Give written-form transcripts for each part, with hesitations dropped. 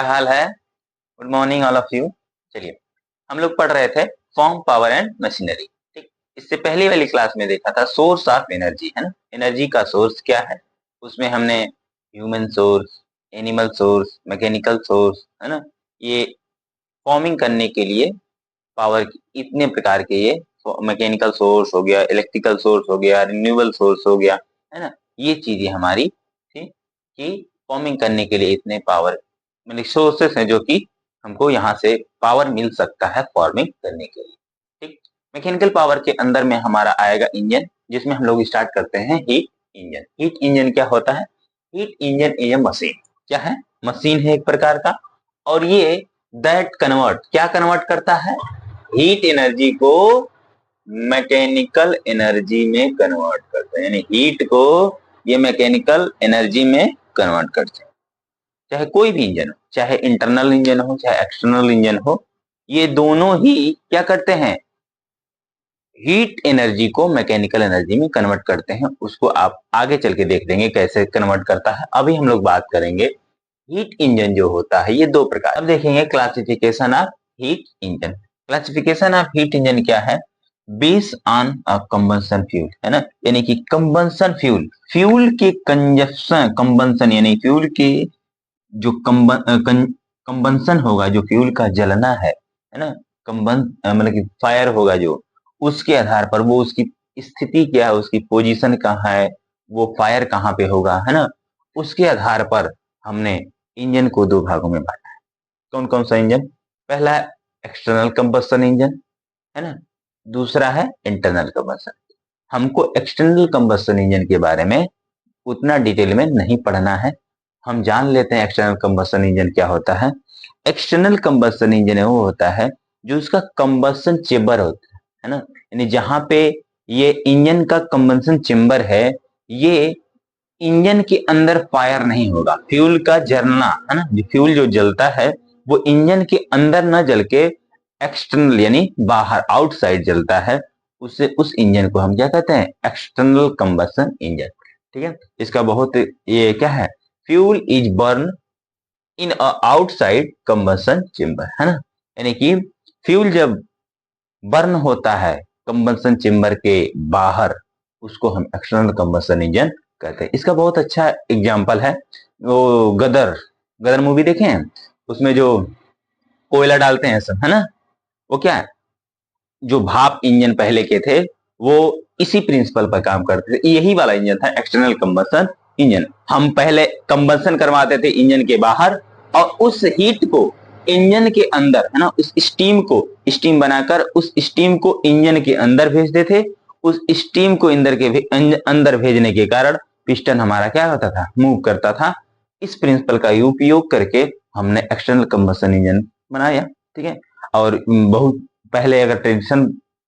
क्या हाल है? Good morning all of you. चलिए, हम लोग पढ़ रहे the form, power and machinery. ठीक, इससे पहले वाली क्लास में देखा था सोर्स ऑफ एनर्जी, है ना। एनर्जी का सोर्स क्या है, उसमें हमने human source, animal source, mechanical source, है ना, ये फॉर्मिंग करने के लिए पावर इतने प्रकार के, ये मैकेनिकल सोर्स हो गया, इलेक्ट्रिकल सोर्स हो गया, रिन्यूएबल सोर्स हो गया, है ना। ये चीजें हमारी थी कि फॉर्मिंग करने के लिए इतने पावर मतलब सोर्सेस हैं जो कि हमको यहाँ से पावर मिल सकता है फॉर्मिंग करने के लिए। ठीक, मैकेनिकल पावर के अंदर में हमारा आएगा इंजन, जिसमें हम लोग स्टार्ट करते हैं हीट इंजन। हीट इंजन क्या होता है? Heat engine is a machine. क्या है? मशीन है एक प्रकार का, और ये दैट कन्वर्ट, क्या कन्वर्ट करता है? हीट एनर्जी को मैकेनिकल एनर्जी में कन्वर्ट करते हैं, यानी हीट को ये मैकेनिकल एनर्जी में कन्वर्ट करते हैं। चाहे कोई भी इंजन हो, चाहे इंटरनल इंजन हो, चाहे एक्सटर्नल इंजन हो, ये दोनों ही क्या करते हैं? हीट एनर्जी को मैकेनिकल एनर्जी में कन्वर्ट करते हैं। उसको आप आगे चल के देख लेंगे कैसे कन्वर्ट करता है। अभी हम लोग बात करेंगे हीट इंजन जो होता है, ये दो प्रकार। अब देखेंगे classification of heat engine. Classification of heat engine क्या है? Based on a combustion fuel, है ना, यानी कि कंबंशन फ्यूल, फ्यूल के कंजप्शन, कंबंशन यानी फ्यूल के जो कंबंशन होगा, जो फ्यूल का जलना है ना, कंबन मतलब कि फायर होगा जो, उसके आधार पर वो उसकी स्थिति क्या है, उसकी पोजीशन कहाँ है, वो फायर कहाँ पे होगा, है ना, उसके आधार पर हमने इंजन को दो भागों में बांटा है। कौन कौन सा इंजन? पहला है एक्सटर्नल कंबस्शन इंजन, है ना, दूसरा है इंटरनल कंबस्शन। हमको एक्सटर्नल कंबस्शन इंजन के बारे में उतना डिटेल में नहीं पढ़ना है, हम जान लेते हैं एक्सटर्नल कंबस्शन इंजन क्या होता है। एक्सटर्नल कंबस्शन इंजन वो होता है जो उसका कंबस्शन चेंबर होता है ना, यानी जहां पे ये इंजन का कंबस्शन चेंबर है, ये इंजन के अंदर फायर नहीं होगा, फ्यूल का जलना, है ना, फ्यूल जो जलता है वो इंजन के अंदर ना जल के एक्सटर्नल यानी बाहर, आउटसाइड जलता है। उससे उस इंजन को हम क्या कहते हैं? External combustion engine. ठीक है, इसका बहुत ये क्या है? Fuel is burn in outside combustion chamber, है ना, यानी कि फ्यूल जब बर्न होता है कंबस्शन चेंबर के बाहर, उसको हम एक्सटर्नल कंबस्शन इंजन कहते हैं। इसका बहुत अच्छा एग्जांपल है वो गदर, गदर मूवी देखे हैं, उसमें जो कोयला डालते हैं सब, है ना, वो क्या है? जो भाप इंजन पहले के थे वो इसी प्रिंसिपल पर काम करते थे। यही वाला इंजन था एक्सटर्नल कंबस्शन इंजन। हम पहले कंबस्शन करवाते थे इंजन के बाहर, और उस हीट को इंजन के अंदर, है ना, उस स्टीम को, स्टीम बनाकर उस स्टीम को इंजन के अंदर भेजते थे। उस स्टीम को अंदर भेजने के कारण पिस्टन हमारा क्या होता था? मूव करता था। इस प्रिंसिपल का उपयोग करके हमने एक्सटर्नल कंबस्शन इंजन बनाया। ठीक है, और बहुत पहले अगर ट्रेडिशन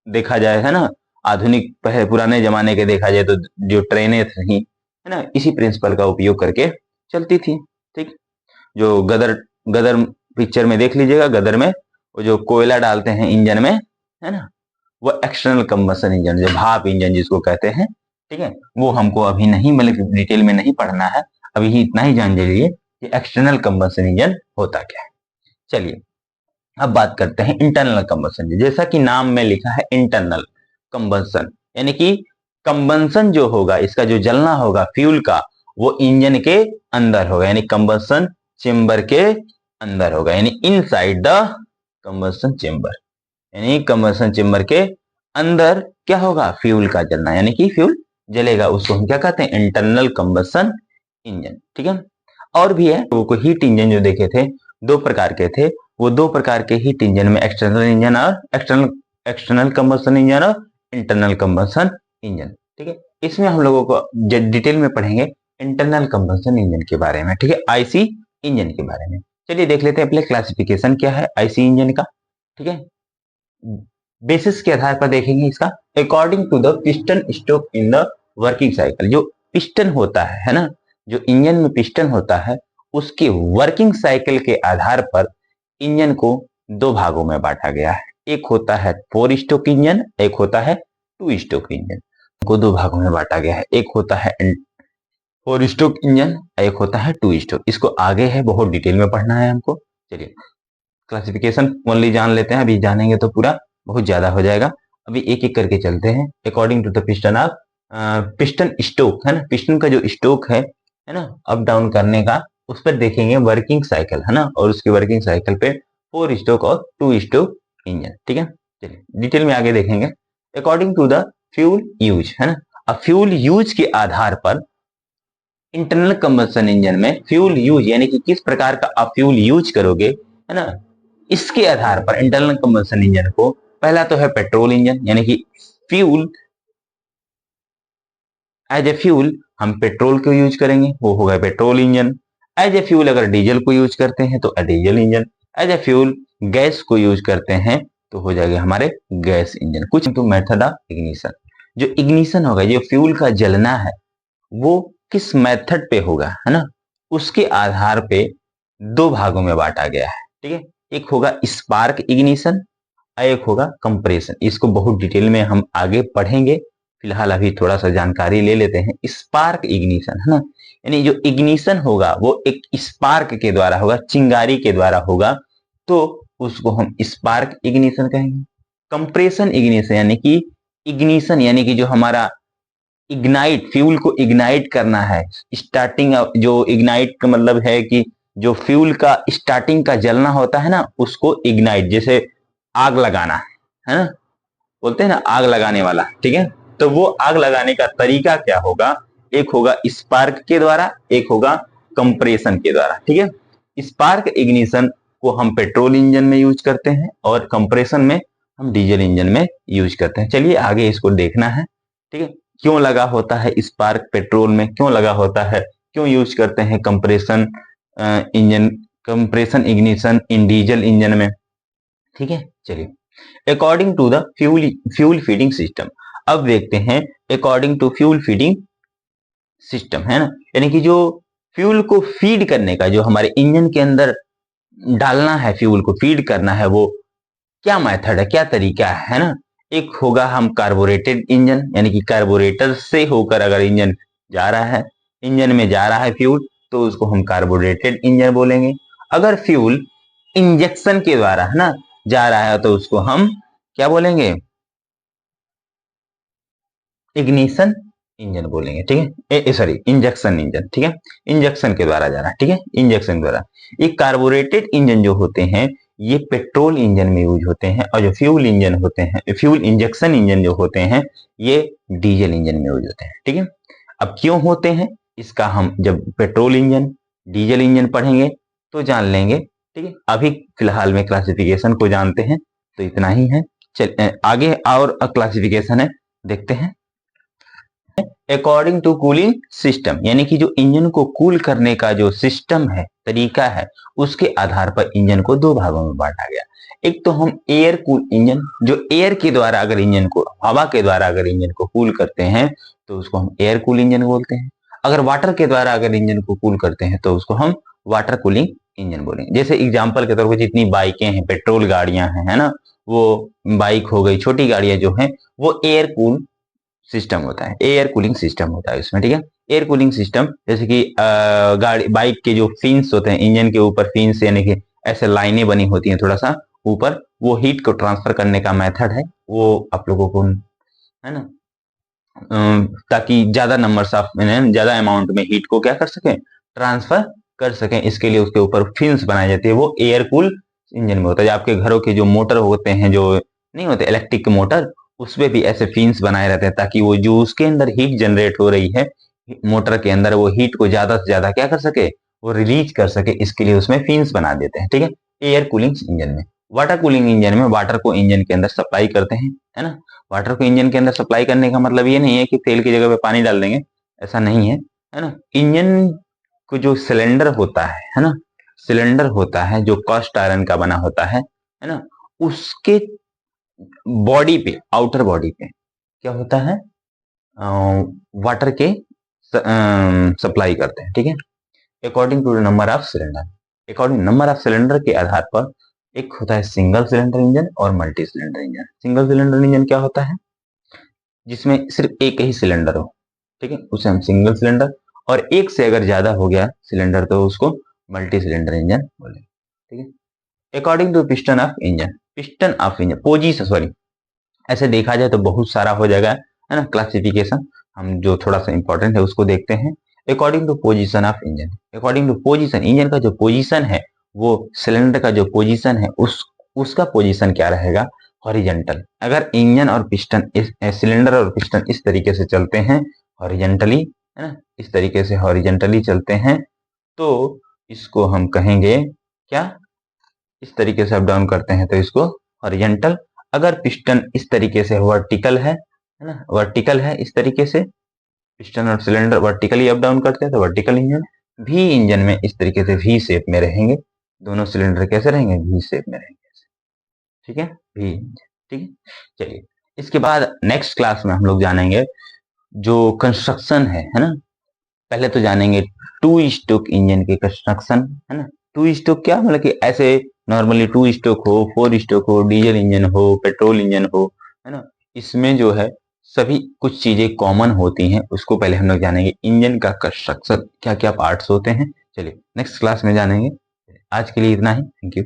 देखा जाए, है ना, आधुनिक पहले पुराने जमाने के देखा जाए तो जो ट्रेनें थी, है ना, इसी प्रिंसिपल का उपयोग करके चलती थी। ठीक, जो गदर, गदर पिक्चर में देख लीजिएगा, गदर में वो जो कोयला डालते हैं इंजन में, है ना, वो एक्सटर्नल कंबस्शन इंजन, जो भाप इंजन जिसको कहते हैं। ठीक है, वो हमको अभी नहीं, मतलब डिटेल में नहीं पढ़ना है, अभी ही इतना ही जान लीजिए कि एक्सटर्नल कंबस्शन इंजन होता क्या है। चलिए, अब बात करते हैं इंटरनल कंबस्शन। जैसा कि नाम में लिखा है इंटरनल कंबस्शन, यानी कि कंबस्शन जो होगा, इसका जो जलना होगा फ्यूल का, वो इंजन के अंदर होगा, यानी कंबस्शन चेंबर के अंदर होगा, यानी इनसाइड द कंबस्शन चेंबर, यानी कंबस्शन चेंबर के अंदर क्या होगा? फ्यूल का जलना, यानी कि फ्यूल जलेगा, उसको हम क्या कहते हैं? Internal combustion engine. ठीक है, और भी है, वो हीट इंजन जो देखे थे दो प्रकार के थे, वो दो प्रकार के हीट इंजन में एक्सटर्नल इंजन और एक्सटर्नल कंबस्शन इंजन और इंटरनल कंबस्शन इंजन। ठीक है, इसमें हम लोगों को डिटेल में पढ़ेंगे इंटरनल कंबस्शन इंजन के बारे में। ठीक है, आईसी इंजन के बारे में। चलिए देख लेते हैं पहले क्लासिफिकेशन क्या है आईसी इंजन का। ठीक है, बेसिस के आधार पर देखेंगे इसका। According to the piston stroke in the working cycle, जो पिस्टन होता है ना, जो इंजन में पिस्टन होता है, उसके वर्किंग साइकिल के आधार पर इंजन को दो भागों में बांटा गया है। एक होता है 4 स्ट्रोक इंजन, एक होता है 2 स्ट्रोक इंजन, को दो भागों में बांटा गया है। एक होता है 4 स्ट्रोक इंजन, एक होता है 2 स्ट्रोक। इसको आगे है, बहुत डिटेल में पढ़ना है हमको। चलिए क्लासिफिकेशन ओनली जान लेते हैं, अभी जानेंगे तो पूरा बहुत ज्यादा हो जाएगा। अभी एक एक करके चलते हैं। According to the piston of piston stroke है ना, पिस्टन का जो स्ट्रोक है ना, अप डाउन करने का, उस पर देखेंगे वर्किंग साइकिल है ना, और उसकी वर्किंग साइकिल पे 4 स्ट्रोक और 2 स्ट्रोक इंजन। ठीक है, चलिए डिटेल में आगे देखेंगे। According to the fuel use है ना, अब फ्यूल यूज के आधार पर इंटरनल कंबशन इंजन में फ्यूल यूज यानी कि किस प्रकार का आप फ्यूल यूज करोगे है ना, इसके आधार पर इंटरनल कंबशन इंजन को, पहला तो है पेट्रोल इंजन यानी कि फ्यूल, एज ए फ्यूल हम पेट्रोल को यूज करेंगे, वो होगा petrol engine. As a fuel अगर डीजल को यूज करते हैं तो diesel engine. As a fuel gas को यूज करते हैं तो हो जाएगा हमारे गैस इंजन। कुछ तो मेथड ऑफ इग्निशन, जो इग्निशन होगा, जो फ्यूल का जलना है, वो किस मेथड पे होगा है ना, उसके आधार पे दो भागों में बांटा गया है। ठीक है, एक होगा स्पार्क इग्निशन, एक होगा कंप्रेशन। इसको बहुत डिटेल में हम आगे पढ़ेंगे, फिलहाल अभी थोड़ा सा जानकारी ले लेते हैं। स्पार्क इग्निशन है ना, यानी जो इग्निशन होगा वो एक स्पार्क के द्वारा होगा, चिंगारी के द्वारा होगा, तो उसको हम स्पार्क इग्निशन कहेंगे। कंप्रेशन इग्निशन यानी कि इग्निशन यानी कि जो हमारा इग्नाइट, फ्यूल को इग्नाइट करना है, स्टार्टिंग, जो इग्नाइट का मतलब है कि जो फ्यूल का स्टार्टिंग का जलना होता है ना, उसको इग्नाइट, जैसे आग लगाना है ना, बोलते हैं ना आग लगाने वाला। ठीक है, तो वो आग लगाने का तरीका क्या होगा, एक होगा स्पार्क के द्वारा, एक होगा कंप्रेशन के द्वारा। ठीक है, स्पार्क इग्निशन को हम पेट्रोल इंजन में यूज करते हैं और कंप्रेशन में हम डीजल इंजन में यूज करते हैं। चलिए आगे इसको देखना है। ठीक है, क्यों लगा होता है स्पार्क पेट्रोल में, क्यों लगा होता है, क्यों यूज करते हैं compression engine, compression ignition in diesel engine में। ठीक है, चलिए according to the fuel feeding system, अब देखते हैं according to fuel feeding system है ना, यानी कि जो फ्यूल को फीड करने का, जो हमारे इंजन के अंदर डालना है, फ्यूल को फीड करना है, वो क्या मेथड है, क्या तरीका है ना। एक होगा हम कार्बोरेटेड इंजन, यानी कि कार्बोरेटर से होकर अगर इंजन जा रहा है, इंजन में जा रहा है फ्यूल, तो उसको हम कार्बोरेटेड इंजन बोलेंगे। अगर फ्यूल इंजेक्शन के द्वारा है ना जा रहा है तो उसको हम क्या बोलेंगे, इग्निशन इंजन बोलेंगे। ठीक है, सॉरी इंजेक्शन इंजन। ठीक है, इंजेक्शन के द्वारा जा रहा है। ठीक है, इंजेक्शन द्वारा। ये कार्बोरेटेड इंजन जो होते हैं ये पेट्रोल इंजन में यूज होते हैं, और जो फ्यूल इंजन होते हैं, फ्यूल इंजेक्शन इंजन जो होते हैं, ये डीजल इंजन में यूज होते हैं। ठीक है, अब क्यों होते हैं इसका हम जब पेट्रोल इंजन डीजल इंजन पढ़ेंगे तो जान लेंगे। ठीक है, अभी फिलहाल में क्लासिफिकेशन को जानते हैं तो इतना ही है। चल आगे और क्लासिफिकेशन है, देखते हैं। अकॉर्डिंग टू कूलिंग सिस्टम, यानी कि जो इंजन को कूल करने का जो सिस्टम है, तरीका है, उसके आधार पर इंजन को दो भागों में बांटा गया। एक तो हम एयर कूल इंजन, जो एयर के द्वारा अगर इंजन को, हवा के द्वारा अगर इंजन को कूल करते हैं तो उसको हम एयर कूल इंजन बोलते हैं। अगर वाटर के द्वारा अगर इंजन को कूल करते हैं तो उसको हम वाटर कूलिंग इंजन बोलेंगे। जैसे एग्जाम्पल के तौर पर जितनी बाइकें हैं, पेट्रोल गाड़ियां हैं है ना, वो बाइक हो गई, छोटी गाड़ियां जो हैं, वो एयर कूल सिस्टम होता है, एयर कूलिंग सिस्टम होता है उसमें। ठीक है, एयर कूलिंग सिस्टम, जैसे कि गाड़ी, बाइक के जो फिन्स होते हैं, इंजन के ऊपर फिन्स यानी कि ऐसे लाइनें बनी होती हैं थोड़ा सा ऊपर, वो हीट को ट्रांसफर करने का मेथड है, वो आप लोगों को है ना, ताकि ज्यादा नंबर्स ऑफ, ज्यादा अमाउंट में हीट को क्या कर सकें, ट्रांसफर कर सकें, इसके लिए उसके ऊपर फिन्स बनाई जाती है, वो एयर कूल इंजन में होता है। आपके घरों के जो मोटर होते हैं, जो नहीं होते इलेक्ट्रिक मोटर, उसमें भी ऐसे फिन्स बनाए रहते हैं, ताकि वो जो उसके अंदर हीट जनरेट हो रही है मोटर के अंदर, वो हीट को ज्यादा से ज्यादा क्या कर सके, वो रिलीज कर सके, इसके लिए उसमें फिन्स बना देते हैं। ठीक है, एयर कूलिंग इंजन में। वाटर कूलिंग इंजन में वाटर को इंजन के अंदर सप्लाई करते हैं, है ना। वाटर को इंजन के अंदर सप्लाई करने का मतलब ये नहीं है कि तेल की जगह पे पानी डाल देंगे, ऐसा नहीं है ना। इंजन को जो सिलेंडर होता है ना, सिलेंडर होता है जो कास्ट आयरन का बना होता है ना, उसके बॉडी पे, आउटर बॉडी पे क्या होता है, वाटर के सप्लाई करते हैं। ठीक है, according to the number of cylinder, according number of cylinder के आधार पर एक होता है सिंगल सिलेंडर इंजन और multi cylinder engine. Single cylinder engine क्या होता है, जिसमें सिर्फ एक ही सिलेंडर हो, ठीक है, उसे हम सिंगल सिलेंडर। और एक से अगर ज्यादा हो गया सिलेंडर तो उसको मल्टी सिलेंडर इंजन बोलेंगे। ठीक है। According to piston of engine position, sorry, ऐसे देखा जाए तो बहुत सारा हो जाएगा, है ना, क्लासिफिकेशन। हम जो थोड़ा सा इंपॉर्टेंट है उसको देखते हैं। According to position of engine, according to position, engine का जो पोजीशन है वो सिलेंडर का जो पोजीशन है उसका पोजीशन क्या रहेगा, हॉरिजेंटल। अगर इंजन और पिस्टन सिलेंडर और पिस्टन इस तरीके से चलते हैं हॉरिजेंटली, है ना, इस तरीके से हॉरिजेंटली चलते हैं तो इसको हम कहेंगे क्या, इस तरीके से अप डाउन करते हैं तो इसको हॉरिजेंटल। अगर पिस्टन इस तरीके से वर्टिकल है ना, वर्टिकल है इस तरीके से, पिस्टन और सिलेंडर वर्टिकली अप डाउन करते हैं तो वर्टिकल इंजन। भी इंजन में इस तरीके से वी शेप में रहेंगे, दोनों सिलेंडर कैसे रहेंगे, वी शेप में रहेंगे। ठीक है, वी इंजन। ठीक है, चलिए इसके बाद नेक्स्ट क्लास में हम लोग जानेंगे जो कंस्ट्रक्शन है ना। पहले तो जानेंगे टू स्ट्रोक इंजन के कंस्ट्रक्शन, है ना। टू स्ट्रोक क्या मतलब कि ऐसे नॉर्मली टू स्ट्रोक हो, फोर स्ट्रोक हो, डीजल इंजन हो, पेट्रोल इंजन हो, है ना, इसमें जो है सभी कुछ चीजें कॉमन होती हैं, उसको पहले हम लोग जानेंगे। इंजन का कंस्ट्रक्शन क्या क्या पार्ट्स होते हैं, चलिए नेक्स्ट क्लास में जानेंगे। आज के लिए इतना ही, थैंक यू।